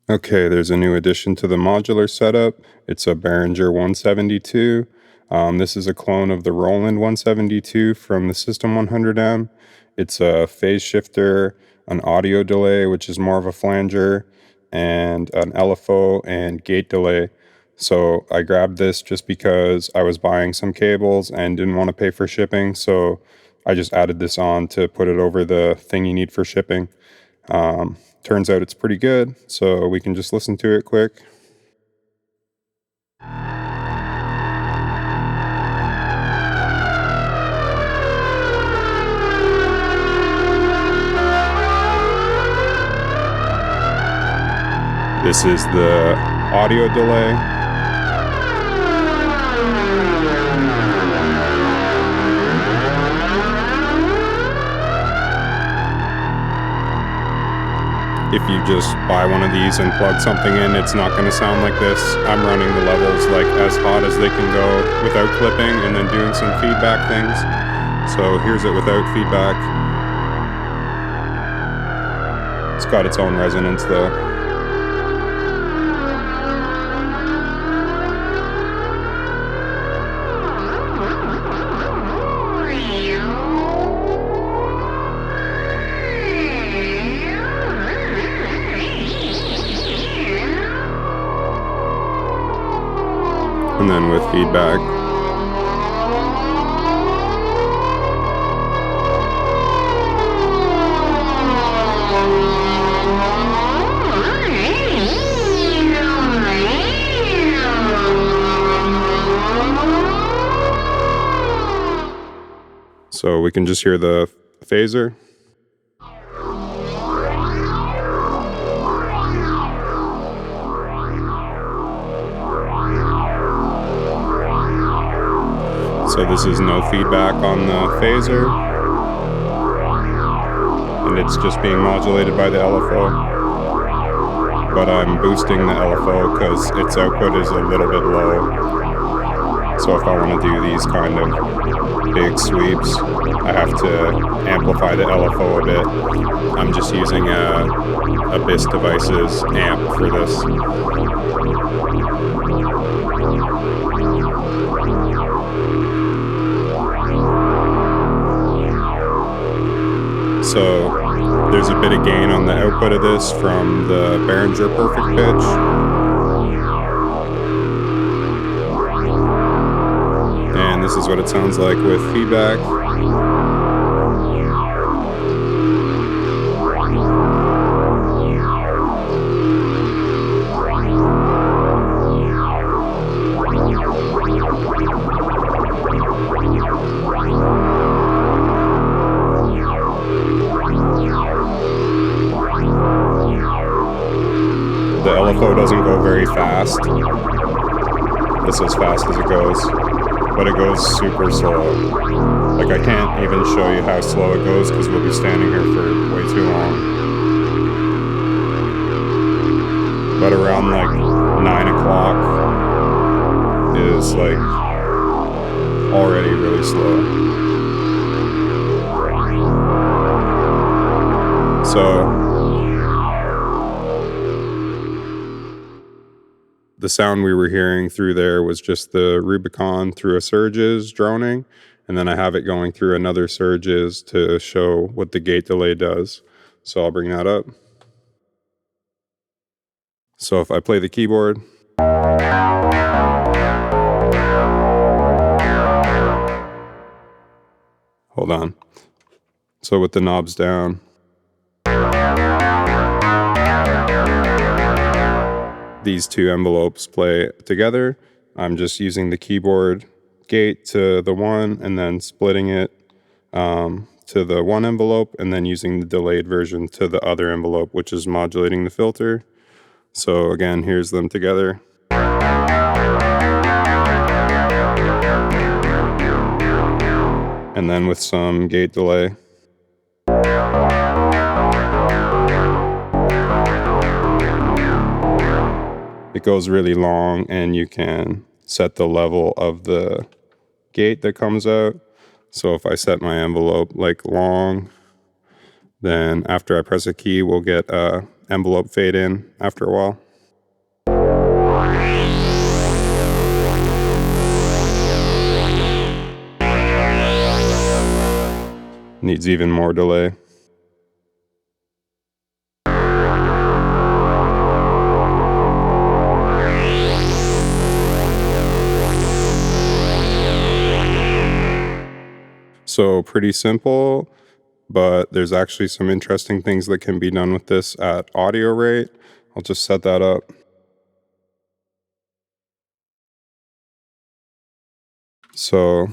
Okay, there's a new addition to the modular setup. It's a Behringer 172. This is a clone of the Roland 172 from the System 100M. It's a phase shifter, an audio delay, which is more of a flanger, and an LFO and gate delay. So I grabbed this just because I was buying some cables and didn't want to pay for shipping. So I just added this on to put it over the thing you need for shipping. Turns out it's pretty good, so we can just listen to it quick. This is the audio delay. If you just buy one of these and plug something in, it's not going to sound like this. I'm running the levels like as hot as they can go without clipping and then doing some feedback things. So here's it without feedback. It's got its own resonance though. And then with feedback. So we can just hear the phaser. So this is no feedback on the phaser, and it's just being modulated by the LFO. But I'm boosting the LFO because its output is a little bit low. So if I want to do these kind of big sweeps, I have to amplify the LFO a bit. I'm just using a BIS Devices amp for this. So there's a bit of gain on the output of this from the Behringer Perfect Pitch. And this is what it sounds like with feedback. The LFO doesn't go very fast. It's as fast as it goes, but it goes super slow. Like I can't even show you how slow it goes because we'll be standing here for way too long. But around like 9 o'clock is like already really slow. So the sound we were hearing through there was just the Rubicon through a surges droning, and then I have it going through another surges to show what the gate delay does. So I'll bring that up. So if I play the keyboard, hold on. So with the knobs down, these two envelopes play together. I'm just using the keyboard gate to the one and then splitting it to the one envelope and then using the delayed version to the other envelope, which is modulating the filter. So again, here's them together. And then with some gate delay. It goes really long and you can set the level of the gate that comes out. So if I set my envelope like long, then after I press a key, we'll get a envelope fade in after a while. Needs even more delay. So pretty simple, but there's actually some interesting things that can be done with this at audio rate. I'll just set that up. So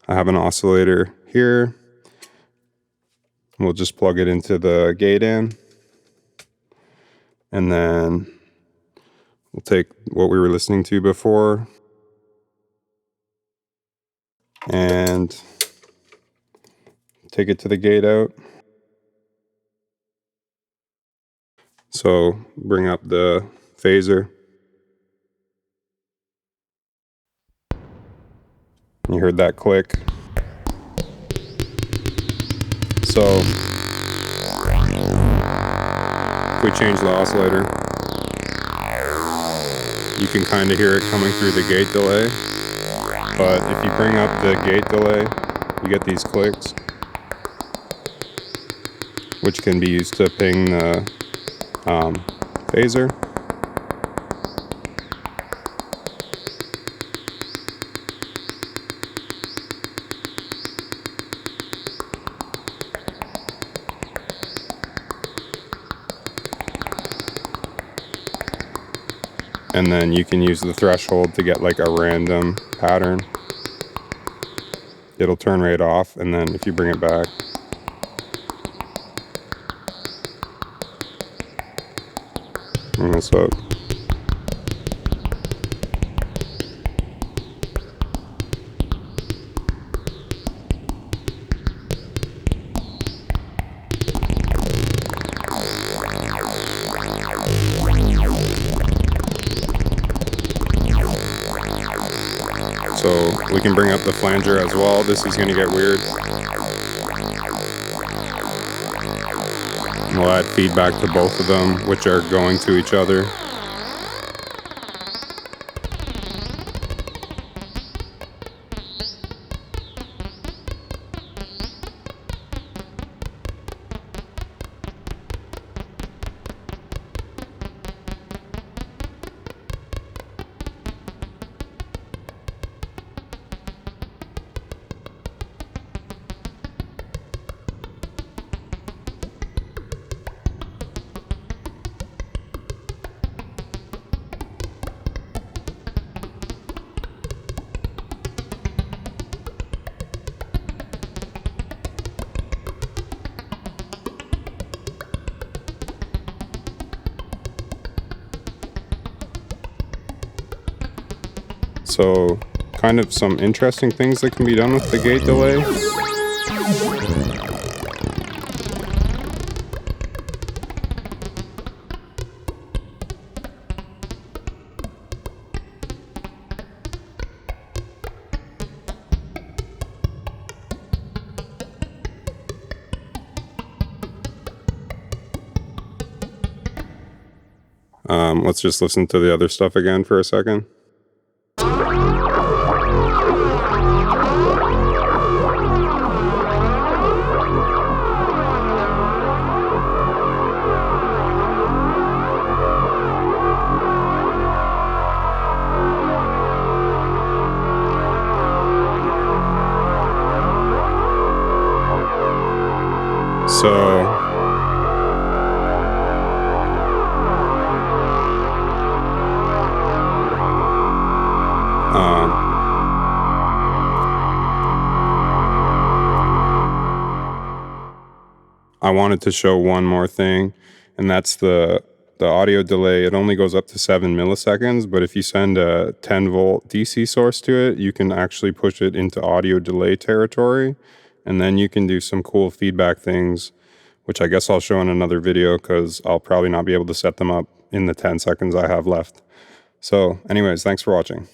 I have an oscillator here. We'll just plug it into the gate in. And then we'll take what we were listening to before and take it to the gate out. So bring up the phaser. You heard that click. So if we change the oscillator, you can kind of hear it coming through the gate delay. But if you bring up the gate delay, you get these clicks, which can be used to ping the phaser. And then you can use the threshold to get like a random pattern. It'll turn right off, and then if you bring it back, bring this up. So we can bring up the flanger as well. This is going to get weird. We'll add feedback to both of them, which are going to each other. So kind of some interesting things that can be done with the gate delay. Let's just listen to the other stuff again for a second. So I wanted to show one more thing, and that's the audio delay. It only goes up to 7 milliseconds, but if you send a 10-volt DC source to it, you can actually push it into audio delay territory, and then you can do some cool feedback things, which I guess I'll show in another video because I'll probably not be able to set them up in the 10 seconds I have left. So anyways, thanks for watching.